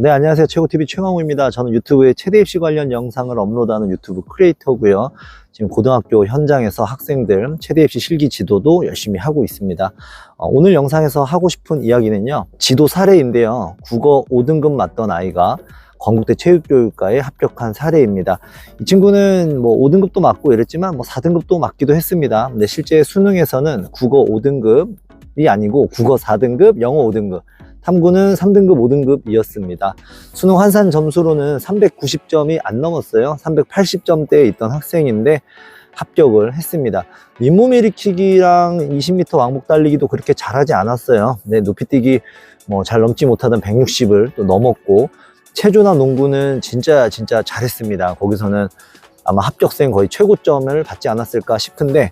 네, 안녕하세요. 최고TV 최강호입니다. 저는 유튜브에 체대 입시 관련 영상을 업로드하는 유튜브 크리에이터고요. 지금 고등학교 현장에서 학생들 체대 입시 실기 지도도 열심히 하고 있습니다. 오늘 영상에서 하고 싶은 이야기는요, 지도 사례인데요. 국어 5등급 맞던 아이가 건국대 체육교육과에 합격한 사례입니다. 이 친구는 뭐 5등급도 맞고 이랬지만 뭐 4등급도 맞기도 했습니다. 근데 실제 수능에서는 국어 5등급이 아니고 국어 4등급, 영어 5등급, 탐구는 3등급, 5등급이었습니다. 수능 환산 점수로는 390점이 안 넘었어요. 380점대에 있던 학생인데 합격을 했습니다. 잇몸 일으키기랑 20m 왕복 달리기도 그렇게 잘하지 않았어요. 네, 높이뛰기 뭐 잘 넘지 못하던 160을 또 넘었고, 체조나 농구는 진짜 잘했습니다. 거기서는 아마 합격생 거의 최고점을 받지 않았을까 싶은데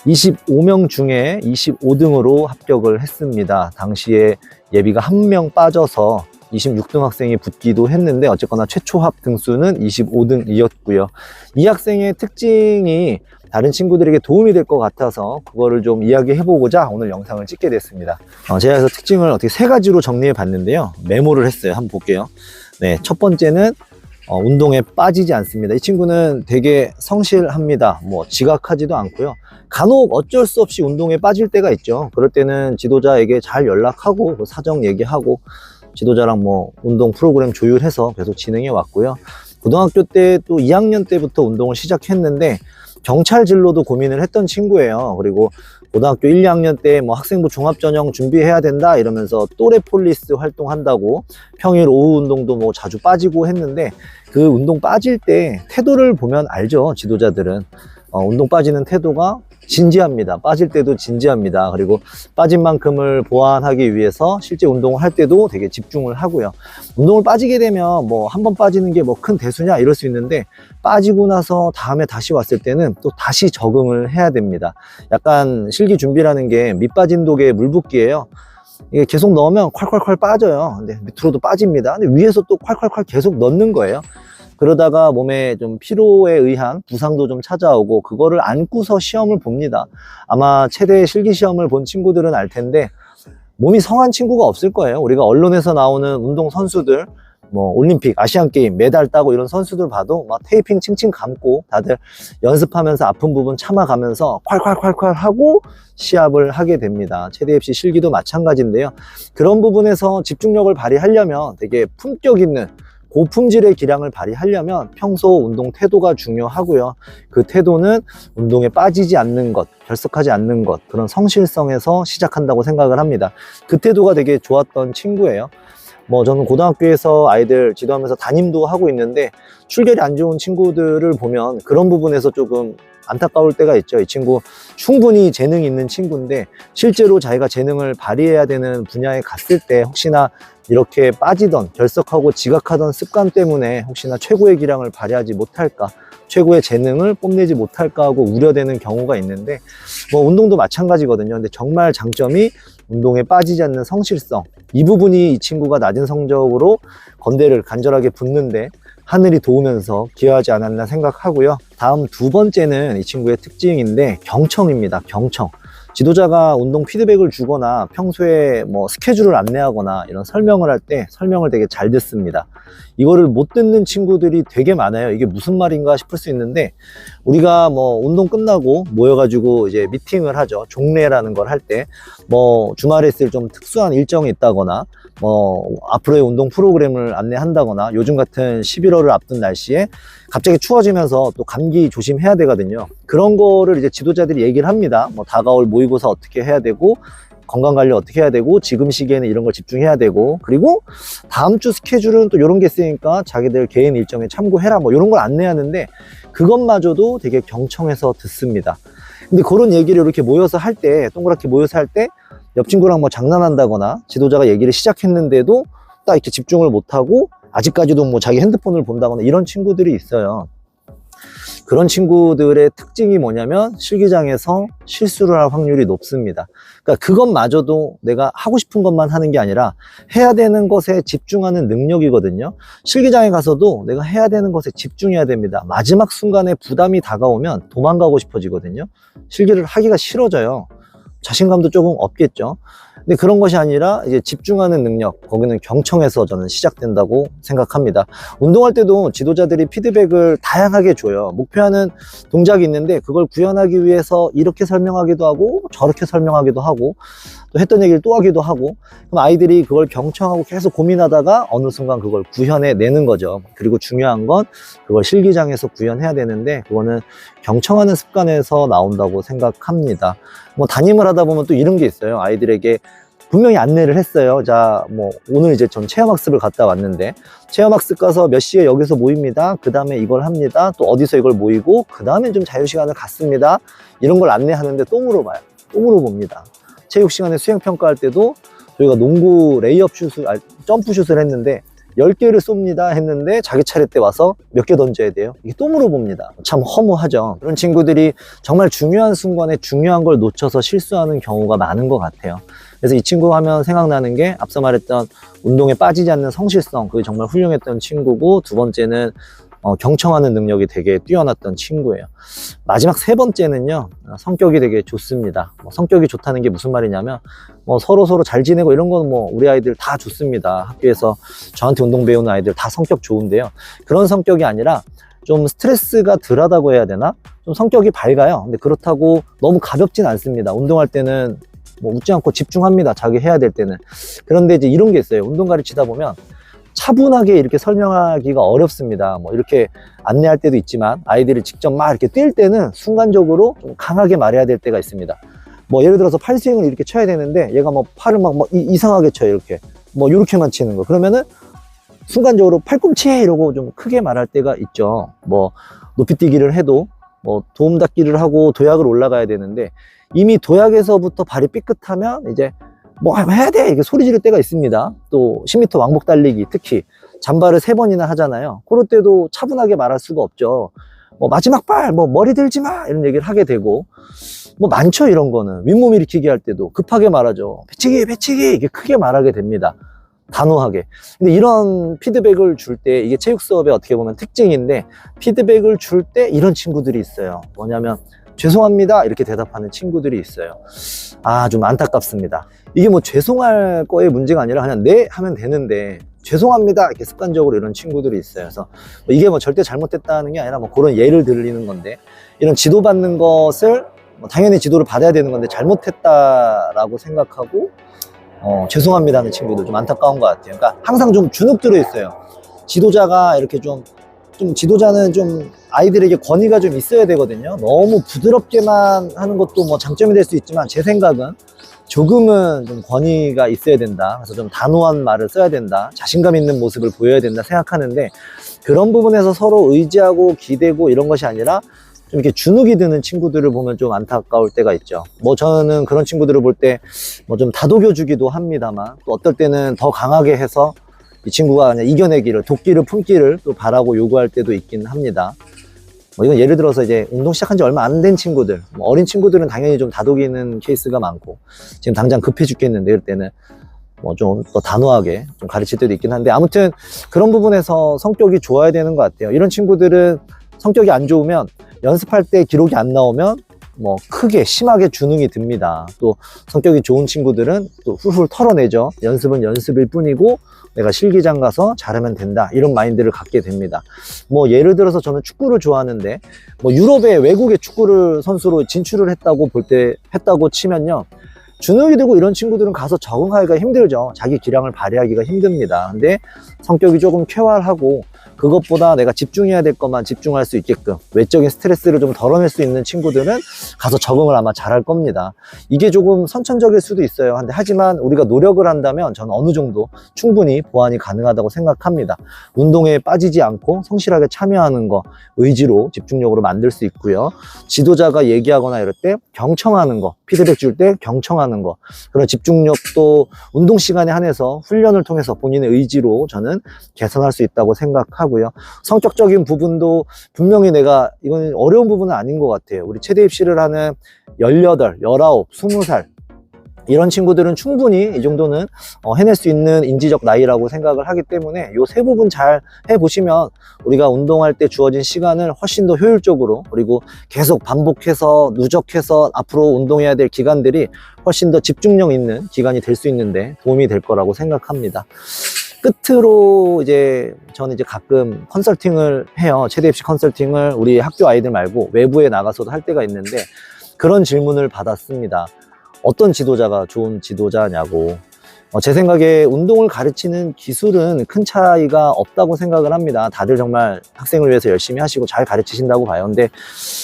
25명 중에 25등으로 합격을 했습니다. 당시에 예비가 1명 빠져서 26등 학생이 붙기도 했는데 어쨌거나 최초 합 등수는 25등이었고요. 이 학생의 특징이 다른 친구들에게 도움이 될 것 같아서 그거를 좀 이야기해보고자 오늘 영상을 찍게 됐습니다. 제가 그래서 특징을 어떻게 세 가지로 정리해 봤는데요. 메모를 했어요. 한번 볼게요. 네, 첫 번째는 운동에 빠지지 않습니다. 이 친구는 되게 성실합니다. 뭐 지각하지도 않고요. 간혹 어쩔 수 없이 운동에 빠질 때가 있죠. 그럴 때는 지도자에게 잘 연락하고 사정 얘기하고 지도자랑 뭐 운동 프로그램 조율해서 계속 진행해 왔고요. 고등학교 때 또 2학년 때부터 운동을 시작했는데 경찰 진로도 고민을 했던 친구예요. 그리고 고등학교 1, 2학년 때 뭐 학생부 종합전형 준비해야 된다 이러면서 또래 폴리스 활동한다고 평일 오후 운동도 뭐 자주 빠지고 했는데, 그 운동 빠질 때 태도를 보면 알죠. 지도자들은 운동 빠지는 태도가 진지합니다. 빠질 때도 진지합니다. 그리고 빠진 만큼을 보완하기 위해서 실제 운동을 할 때도 되게 집중을 하고요. 운동을 빠지게 되면 뭐 한 번 빠지는 게 뭐 큰 대수냐 이럴 수 있는데, 빠지고 나서 다음에 다시 왔을 때는 또 다시 적응을 해야 됩니다. 약간 실기 준비라는 게 밑빠진 독에 물 붓기예요. 이게 계속 넣으면 콸콸콸 빠져요. 근데 밑으로도 빠집니다. 근데 위에서 또 콸콸콸 계속 넣는 거예요. 그러다가 몸에 좀 피로에 의한 부상도 좀 찾아오고, 그거를 안고서 시험을 봅니다. 아마 체대 실기시험을 본 친구들은 알 텐데 몸이 성한 친구가 없을 거예요. 우리가 언론에서 나오는 운동 선수들, 뭐 올림픽, 아시안게임 메달 따고 이런 선수들 봐도 막 테이핑 칭칭 감고 다들 연습하면서 아픈 부분 참아가면서 콸콸콸콸 하고 시합을 하게 됩니다. 체대 입시 실기도 마찬가지인데요. 그런 부분에서 집중력을 발휘하려면 되게 품격 있는 고품질의 기량을 발휘하려면 평소 운동 태도가 중요하고요. 그 태도는 운동에 빠지지 않는 것, 결석하지 않는 것, 그런 성실성에서 시작한다고 생각을 합니다. 그 태도가 되게 좋았던 친구예요. 뭐 저는 고등학교에서 아이들 지도하면서 담임도 하고 있는데 출결이 안 좋은 친구들을 보면 그런 부분에서 조금 안타까울 때가 있죠. 이 친구 충분히 재능이 있는 친구인데 실제로 자기가 재능을 발휘해야 되는 분야에 갔을 때 혹시나 이렇게 빠지던 결석하고 지각하던 습관 때문에 혹시나 최고의 기량을 발휘하지 못할까, 최고의 재능을 뽐내지 못할까 하고 우려되는 경우가 있는데, 뭐 운동도 마찬가지거든요. 근데 정말 장점이 운동에 빠지지 않는 성실성, 이 부분이 이 친구가 낮은 성적으로 건대를 간절하게 붙는데 하늘이 도우면서 기여하지 않았나 생각하고요. 다음 두 번째는 이 친구의 특징인데 경청입니다. 경청. 지도자가 운동 피드백을 주거나 평소에 뭐 스케줄을 안내하거나 이런 설명을 할 때 설명을 되게 잘 듣습니다. 이거를 못 듣는 친구들이 되게 많아요. 이게 무슨 말인가 싶을 수 있는데, 우리가 뭐 운동 끝나고 모여가지고 이제 미팅을 하죠. 종례라는 걸 할 때 뭐 주말에 있을 좀 특수한 일정이 있다거나 뭐 앞으로의 운동 프로그램을 안내한다거나, 요즘 같은 11월을 앞둔 날씨에 갑자기 추워지면서 또 감기 조심해야 되거든요. 그런 거를 이제 지도자들이 얘기를 합니다. 뭐 다가올 모의고사 어떻게 해야 되고, 건강관리 어떻게 해야 되고, 지금 시기에는 이런 걸 집중해야 되고, 그리고 다음 주 스케줄은 또 이런 게 있으니까 자기들 개인 일정에 참고해라, 뭐 이런 걸 안내하는데 그것마저도 되게 경청해서 듣습니다. 근데 그런 얘기를 이렇게 모여서 할 때, 동그랗게 모여서 할 때 옆 친구랑 뭐 장난한다거나 지도자가 얘기를 시작했는데도 딱 이렇게 집중을 못하고 아직까지도 뭐 자기 핸드폰을 본다거나 이런 친구들이 있어요. 그런 친구들의 특징이 뭐냐면 실기장에서 실수를 할 확률이 높습니다. 그러니까 그것마저도 내가 하고 싶은 것만 하는 게 아니라 해야 되는 것에 집중하는 능력이거든요. 실기장에 가서도 내가 해야 되는 것에 집중해야 됩니다. 마지막 순간에 부담이 다가오면 도망가고 싶어지거든요. 실기를 하기가 싫어져요. 자신감도 조금 없겠죠. 근데 그런 것이 아니라 이제 집중하는 능력, 거기는 경청에서 저는 시작된다고 생각합니다. 운동할 때도 지도자들이 피드백을 다양하게 줘요. 목표하는 동작이 있는데 그걸 구현하기 위해서 이렇게 설명하기도 하고 저렇게 설명하기도 하고 또 했던 얘기를 또 하기도 하고, 그럼 아이들이 그걸 경청하고 계속 고민하다가 어느 순간 그걸 구현해 내는 거죠. 그리고 중요한 건 그걸 실기장에서 구현해야 되는데 그거는 경청하는 습관에서 나온다고 생각합니다. 뭐 담임을 하다 보면 또 이런 게 있어요. 아이들에게 분명히 안내를 했어요. 자, 뭐 오늘 이제 전 체험학습을 갔다 왔는데 체험학습 가서 몇 시에 여기서 모입니다. 그 다음에 이걸 합니다. 또 어디서 이걸 모이고 그 다음에 좀 자유시간을 갖습니다. 이런 걸 안내하는데 또 물어봐요. 또 물어봅니다. 체육 시간에 수행평가할 때도 저희가 농구 레이업 슛을, 점프 슛을 했는데 10개를 쏩니다 했는데 자기 차례 때 와서 몇 개 던져야 돼요? 이게 또 물어봅니다. 참 허무하죠. 그런 친구들이 정말 중요한 순간에 중요한 걸 놓쳐서 실수하는 경우가 많은 것 같아요. 그래서 이 친구 하면 생각나는 게 앞서 말했던 운동에 빠지지 않는 성실성, 그게 정말 훌륭했던 친구고, 두 번째는 경청하는 능력이 되게 뛰어났던 친구예요. 마지막 세 번째는요, 성격이 되게 좋습니다. 성격이 좋다는 게 무슨 말이냐면 서로 잘 지내고 이런 건 우리 아이들 다 좋습니다. 학교에서 저한테 운동 배우는 아이들 다 성격 좋은데요, 그런 성격이 아니라 좀 스트레스가 덜하다고 해야 되나? 좀 성격이 밝아요. 근데 그렇다고 너무 가볍진 않습니다. 운동할 때는 웃지 않고 집중합니다. 자기 해야 될 때는. 그런데 이제 이런 게 있어요. 운동 가르치다 보면 차분하게 이렇게 설명하기가 어렵습니다. 이렇게 안내할 때도 있지만 아이들이 직접 막 이렇게 뛸 때는 순간적으로 좀 강하게 말해야 될 때가 있습니다. 예를 들어서 팔 스윙을 이렇게 쳐야 되는데 얘가 팔을 이상하게 쳐요. 이렇게만 치는 거. 그러면은 순간적으로 팔꿈치 이러고 좀 크게 말할 때가 있죠. 높이 뛰기를 해도 도움 닫기를 하고 도약을 올라가야 되는데 이미 도약에서부터 발이 삐끗하면 이제 해야 돼! 이렇게 소리 지를 때가 있습니다. 또 10m 왕복 달리기, 특히 잔발을 3번이나 하잖아요. 그럴 때도 차분하게 말할 수가 없죠. 마지막 발, 머리 들지 마! 이런 얘기를 하게 되고, 많죠, 이런 거는. 윗몸 일으키기 할 때도 급하게 말하죠. 배치기! 이렇게 크게 말하게 됩니다. 단호하게. 근데 이런 피드백을 줄 때, 이게 체육 수업의 어떻게 보면 특징인데, 피드백을 줄 때 이런 친구들이 있어요. 뭐냐면, 죄송합니다. 이렇게 대답하는 친구들이 있어요. 좀 안타깝습니다. 이게 죄송할 거의 문제가 아니라 그냥 네 하면 되는데 죄송합니다 이렇게 습관적으로 이런 친구들이 있어요. 그래서 이게 절대 잘못됐다는 게 아니라 그런 예를 들리는 건데, 이런 지도받는 것을 당연히 지도를 받아야 되는 건데 잘못했다라고 생각하고 죄송합니다 하는 친구들 좀 안타까운 것 같아요. 그러니까 항상 좀 주눅 들어 있어요. 지도자가 이렇게 좀 지도자는 좀 아이들에게 권위가 좀 있어야 되거든요. 너무 부드럽게만 하는 것도 장점이 될 수 있지만 제 생각은 조금은 좀 권위가 있어야 된다. 그래서 좀 단호한 말을 써야 된다. 자신감 있는 모습을 보여야 된다 생각하는데, 그런 부분에서 서로 의지하고 기대고 이런 것이 아니라 좀 이렇게 주눅이 드는 친구들을 보면 좀 안타까울 때가 있죠. 저는 그런 친구들을 볼 때 좀 다독여 주기도 합니다만, 또 어떨 때는 더 강하게 해서 이 친구가 그냥 이겨내기를, 도끼를 품기를 또 바라고 요구할 때도 있긴 합니다. 이건 예를 들어서 이제 운동 시작한 지 얼마 안 된 친구들, 어린 친구들은 당연히 좀 다독이는 케이스가 많고, 지금 당장 급해 죽겠는데 이럴 때는 좀 더 단호하게 좀 가르칠 때도 있긴 한데, 아무튼 그런 부분에서 성격이 좋아야 되는 것 같아요. 이런 친구들은 성격이 안 좋으면 연습할 때 기록이 안 나오면 크게 심하게 주눅이 듭니다. 또 성격이 좋은 친구들은 또 훌훌 털어내죠. 연습은 연습일 뿐이고 내가 실기장 가서 잘하면 된다, 이런 마인드를 갖게 됩니다. 예를 들어서 저는 축구를 좋아하는데 유럽의 외국의 축구를 선수로 진출을 했다고 치면요, 주눅이 들고 이런 친구들은 가서 적응하기가 힘들죠. 자기 기량을 발휘하기가 힘듭니다. 근데 성격이 조금 쾌활하고 그것보다 내가 집중해야 될 것만 집중할 수 있게끔 외적인 스트레스를 좀 덜어낼 수 있는 친구들은 가서 적응을 아마 잘할 겁니다. 이게 조금 선천적일 수도 있어요. 하지만 우리가 노력을 한다면 저는 어느 정도 충분히 보완이 가능하다고 생각합니다. 운동에 빠지지 않고 성실하게 참여하는 거, 의지로 집중력으로 만들 수 있고요. 지도자가 얘기하거나 이럴 때 경청하는 거, 피드백 줄 때 경청하는 거, 그런 집중력도 운동 시간에 한해서 훈련을 통해서 본인의 의지로 저는 개선할 수 있다고 생각하고요. 성격적인 부분도 분명히 이건 어려운 부분은 아닌 것 같아요. 우리 체대 입시를 하는 18, 19, 20살 이런 친구들은 충분히 이 정도는 해낼 수 있는 인지적 나이라고 생각을 하기 때문에 요 세 부분 잘 해보시면 우리가 운동할 때 주어진 시간을 훨씬 더 효율적으로, 그리고 계속 반복해서 누적해서 앞으로 운동해야 될 기간들이 훨씬 더 집중력 있는 기간이 될 수 있는데 도움이 될 거라고 생각합니다. 끝으로 이제 저는 이제 가끔 컨설팅을 해요. 최대 입시 컨설팅을 우리 학교 아이들 말고 외부에 나가서도 할 때가 있는데, 그런 질문을 받았습니다. 어떤 지도자가 좋은 지도자냐고. 제 생각에 운동을 가르치는 기술은 큰 차이가 없다고 생각을 합니다. 다들 정말 학생을 위해서 열심히 하시고 잘 가르치신다고 봐요. 근데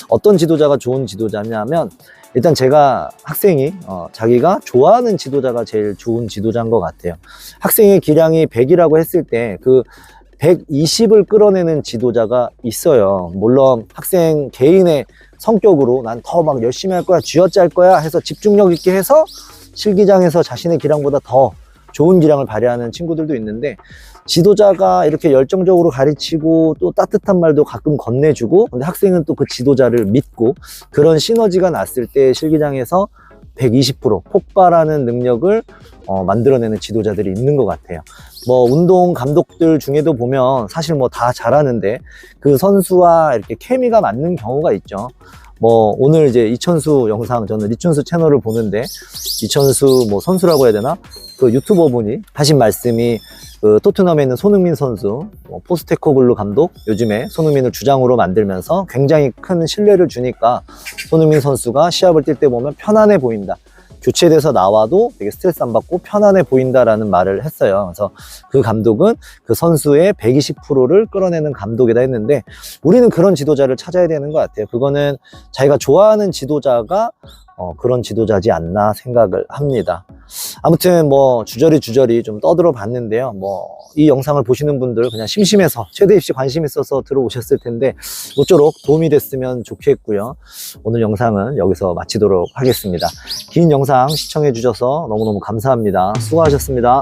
어떤 지도자가 좋은 지도자냐면, 일단 제가 학생이 자기가 좋아하는 지도자가 제일 좋은 지도자인 것 같아요. 학생의 기량이 100이라고 했을 때 그 120을 끌어내는 지도자가 있어요. 물론 학생 개인의 성격으로 난 더 막 열심히 할 거야, 쥐어짤 거야 해서 집중력 있게 해서 실기장에서 자신의 기량보다 더 좋은 기량을 발휘하는 친구들도 있는데, 지도자가 이렇게 열정적으로 가르치고 또 따뜻한 말도 가끔 건네주고, 근데 학생은 또 그 지도자를 믿고, 그런 시너지가 났을 때 실기장에서 120% 폭발하는 능력을 만들어내는 지도자들이 있는 것 같아요. 뭐 운동 감독들 중에도 보면 사실 뭐 다 잘하는데 그 선수와 이렇게 케미가 맞는 경우가 있죠. 뭐 오늘 이제 이천수 영상, 저는 리춘수 채널을 보는데 이천수 뭐 선수라고 해야 되나? 그 유튜버 분이 하신 말씀이, 그 토트넘에 있는 손흥민 선수, 포스테코글루 감독 요즘에 손흥민을 주장으로 만들면서 굉장히 큰 신뢰를 주니까 손흥민 선수가 시합을 뛸 때 보면 편안해 보인다. 교체돼서 나와도 되게 스트레스 안 받고 편안해 보인다라는 말을 했어요. 그래서 그 감독은 그 선수의 120%를 끌어내는 감독이다 했는데, 우리는 그런 지도자를 찾아야 되는 것 같아요. 그거는 자기가 좋아하는 지도자가 그런 지도자지 않나 생각을 합니다. 아무튼 뭐 주저리 좀 떠들어 봤는데요. 뭐 이 영상을 보시는 분들 그냥 심심해서 최대 입시 관심 있어서 들어오셨을 텐데 모쪼록 도움이 됐으면 좋겠고요. 오늘 영상은 여기서 마치도록 하겠습니다. 긴 영상 시청해 주셔서 너무너무 감사합니다. 수고하셨습니다.